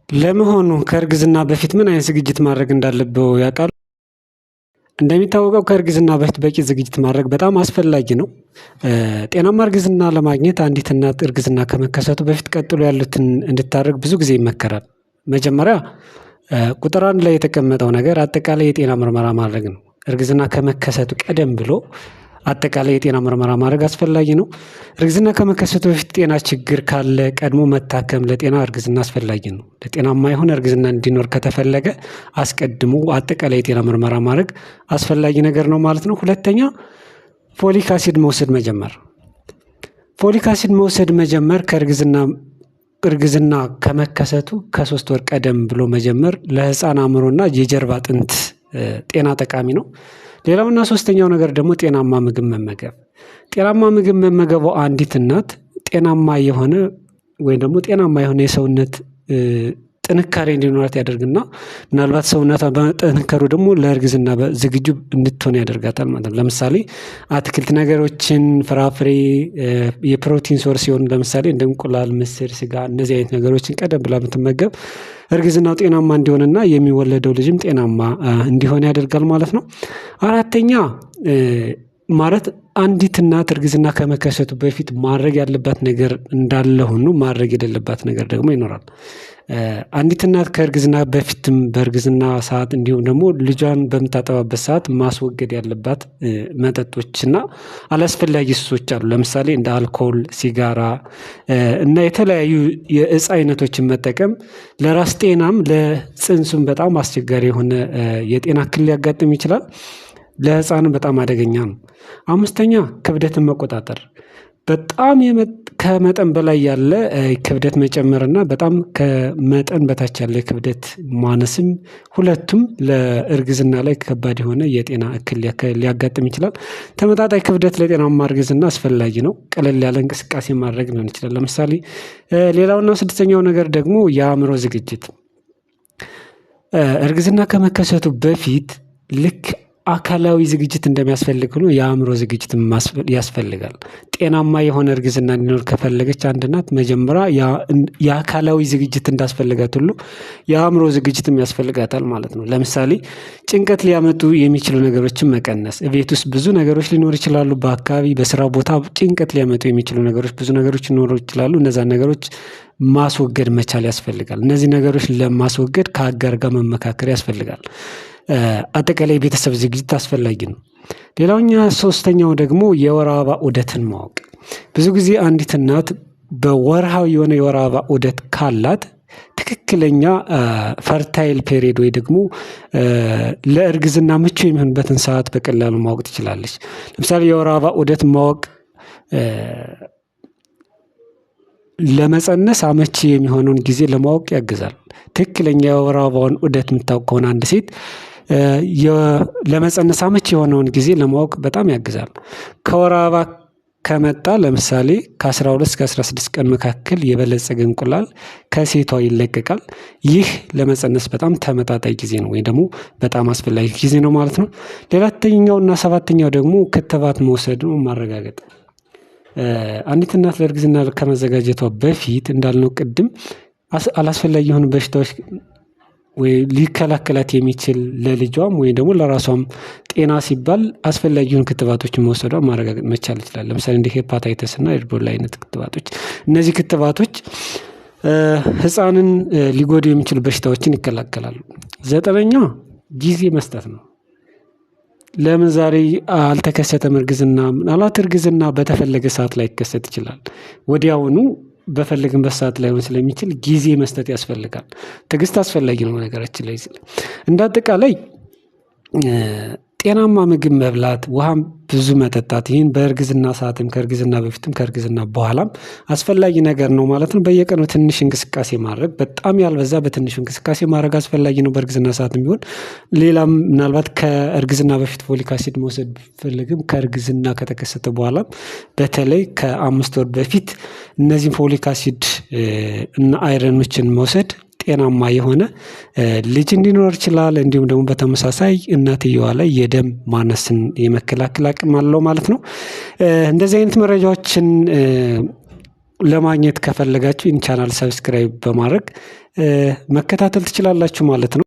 ለመሆኑ ከእርግዝና በፊት ምን አይነት ዝግጅት ማድረግ እንዳለብዎ ያውቃሉ? እንደሚታወቀው ከእርግዝና በፊት በቂ ዝግጅት ማድረግ በጣም አስፈላጊ ነው። ጤናማ እርግዝና ለማግኘት አንዲት እናት እርግዝና ከመከሰቱ በፊት ቀጥሎ ያሉትን እንድታደርግ ብዙ ጊዜ ይመከራል። መጀመሪያ ቁጥር አንድ ላይ የተቀመጠው ነገር አጠቃላይ የጤና ምርመራ ማድረግ ነው። እርግዝና ከመከሰቱ ቀደም ብሎ አጠቃላይ የጤና ምርመራ ማድረግ አስፈላጊ ነው። እርግዝና ከመከሰቱ በፊት ጤና ችግር ካለ ቀድሞ መታከም ለጤና እርግዝና አስፈላጊ ነው። ለጤናማ የሆነ እርግዝና እንዲኖር ከተፈለገ አስቀድሞ አጠቃላይ የጤና ምርመራ ማድረግ አስፈላጊ ነገር ነው ማለት ነው። ሁለተኛ ፎሊክ አሲድ መውሰድ መጀመር። ፎሊክ አሲድ መውሰድ መጀመር እርግዝና ከመከሰቱ ከ3 ወር ቀደም ብሎ መጀመር ለህፃን አእምሮና የጀርባ አጥንት ጤና ጠቃሚ ነው። ሌላውና ሶስተኛው ነገር ደግሞ ጤናማ ምግብ መመገብ። ጤናማ ምግብ መመገበው አንዲት እናት ጤናማ የሆነ ወይም ደግሞ ጤናማ የሆነ የሰውነት ጥንካሬ እንዲኖራት ያደርግና ምናልባት ሰውነቷ በመጠንከሩ ደግሞ ለእርግዝና ዝግጁ እንድትሆን ያደርጋታል ማለት ነው። ለምሳሌ አትክልት ነገሮችን፣ ፍራፍሬ፣ የፕሮቲን ሶርስ ሲሆን ለምሳሌ እንደ እንቁላል፣ ምስር፣ ስጋ እነዚህ አይነት ነገሮችን ቀደም ብላ ብትመገብ እርግዝናው ጤናማ እንዲሆንና የሚወለደው ልጅም ጤናማ እንዲሆን ያደርጋል ማለት ነው። አራተኛ ማለት አንዲት እናት እርግዝና ከመከሰቱ በፊት ማድረግ ያለባት ነገር እንዳለ ሆኖ ማድረግ የሌለባት ነገር ደግሞ ይኖራል። አንዲት እናት ከእርግዝና በፊትም በእርግዝና ሰዓት እንዲሁም ደግሞ ልጇን በምታጠባበት ሰዓት ማስወገድ ያለባት መጠጦችና አላስፈላጊ ሱሶች አሉ። ለምሳሌ እንደ አልኮል፣ ሲጋራ እና የተለያዩ የእጽ አይነቶችን መጠቀም ለራስ ጤናም ለጽንሱም በጣም አስቸጋሪ የሆነ የጤና እክል ሊያጋጥም ይችላል። ለህፃንም በጣም አደገኛ ነው። አምስተኛ ክብደትን መቆጣጠር። በጣም ከመጠን በላይ ያለ ክብደት መጨመር እና በጣም ከመጠን በታች ያለ ክብደት ማነስም ሁለቱም ለእርግዝና ላይ ከባድ የሆነ የጤና እክል ሊያጋጥም ይችላል። ተመጣጣኝ ክብደት ለጤናማ እርግዝና አስፈላጊ ነው። ቀለል ያለ እንቅስቃሴ ማድረግ ሊሆን ይችላል። ለምሳሌ ሌላውና ስድስተኛው ነገር ደግሞ የአእምሮ ዝግጅት። እርግዝና ከመከሰቱ በፊት ልክ አካላዊ ዝግጅት እንደሚያስፈልግ ሆኖ የአእምሮ ዝግጅት ያስፈልጋል። ጤናማ የሆነ እርግዝና እንዲኖር ከፈለገች አንድ እናት መጀመሪያ የአካላዊ ዝግጅት እንዳስፈልጋት ሁሉ የአእምሮ ዝግጅትም ያስፈልጋታል ማለት ነው። ለምሳሌ ጭንቀት ሊያመጡ የሚችሉ ነገሮችን መቀነስ። ቤት ውስጥ ብዙ ነገሮች ሊኖሩ ይችላሉ። በአካባቢ በስራ ቦታ ጭንቀት ሊያመጡ የሚችሉ ነገሮች ብዙ ነገሮች ሊኖሩ ይችላሉ። እነዛን ነገሮች ማስወገድ መቻል ያስፈልጋል። እነዚህ ነገሮች ለማስወገድ ከአጋር ጋር መመካከር ያስፈልጋል። አጠቃላይ የቤተሰብ ዝግጅት አስፈላጊ ነው። ሶስተኛው ደግሞ የወር አበባ ዑደትን ማወቅ። ብዙ ጊዜ አንዲት እናት በወርሃዊ የሆነ የወር አበባ ዑደት ካላት ትክክለኛ ፈርታይል ፔሪድ ወይ ደግሞ ለእርግዝና ምቹ የሚሆንበትን ሰዓት በቀላሉ ማወቅ ትችላለች። ለምሳሌ የወር አበባ ዑደት ማወቅ ለመፀነስ አመቺ የሚሆነውን ጊዜ ለማወቅ ያግዛል። ትክክለኛ የወር አበባውን ዑደት የምታውቅ ከሆነ አንድ ሴት ለመፀነስ አመቺ የሆነውን ጊዜ ለማወቅ በጣም ያግዛል። ከወር አበባ ከመጣ ለምሳሌ ከ12 እስከ 16 ቀን መካከል የበለጸገ እንቁላል ከሴቷ ይለቀቃል። ይህ ለመፀነስ በጣም ተመጣጣኝ ጊዜ ነው ወይ ደግሞ በጣም አስፈላጊ ጊዜ ነው ማለት ነው። ሌላኛውና ሰባተኛው ደግሞ ክትባት መውሰድ ማረጋገጥ። አንዲት እናት ለእርግዝና ከመዘጋጀቷ በፊት እንዳልነው ቅድም አላስፈላጊ የሆኑ በሽታዎች ወይ ሊከላከላት የሚችል ለልጇም ወይ ደግሞ ለራሷም ጤና ሲባል አስፈላጊ የሆኑ ክትባቶችን መውሰዷን ማረጋገጥ መቻል ይችላል። ለምሳሌ እንደ ሄፓታይተስ እና ኤቦላ አይነት ክትባቶች። እነዚህ ክትባቶች ህፃንን ሊጎዱ የሚችሉ በሽታዎችን ይከላከላሉ። 9ኛ ጊዜ መስጠት ነው። ለምን ዛሬ አልተከሰተም እርግዝና? ምናልባት እርግዝና በተፈለገ ሰዓት ላይ ሊከሰት ይችላል። ወዲያውኑ በፈለግንበት ሰዓት ላይሆን ስለሚችል ጊዜ መስጠት ያስፈልጋል። ትዕግስት አስፈላጊ ነው። ነገራችን ላይ እንደ አጠቃላይ ጤናማ ምግብ መብላት፣ ውሃም ብዙ መጠጣት ይህን በእርግዝና ሰዓትም ከእርግዝና በፊትም ከእርግዝና በኋላም አስፈላጊ ነገር ነው ማለት ነው። በየቀኑ ትንሽ እንቅስቃሴ ማድረግ፣ በጣም ያልበዛ በትንሹ እንቅስቃሴ ማድረግ አስፈላጊ ነው በእርግዝና ሰዓትም ቢሆን። ሌላም ምናልባት ከእርግዝና በፊት ፎሊክ አሲድ መውሰድ ቢፈልግም ከእርግዝና ከተከሰተ በኋላም በተለይ ከ5 ወር በፊት እነዚህን ፎሊክ አሲድ እና አይረኖችን መውሰድ ጤናማ የሆነ ልጅ እንዲኖር ይችላል። እንዲሁም ደግሞ በተመሳሳይ እናትየዋ ላይ የደም ማነስን የመከላከል አቅም አለው ማለት ነው። እንደዚህ አይነት መረጃዎችን ለማግኘት ከፈለጋችሁ ይህን ቻናል ሰብስክራይብ በማድረግ መከታተል ትችላላችሁ ማለት ነው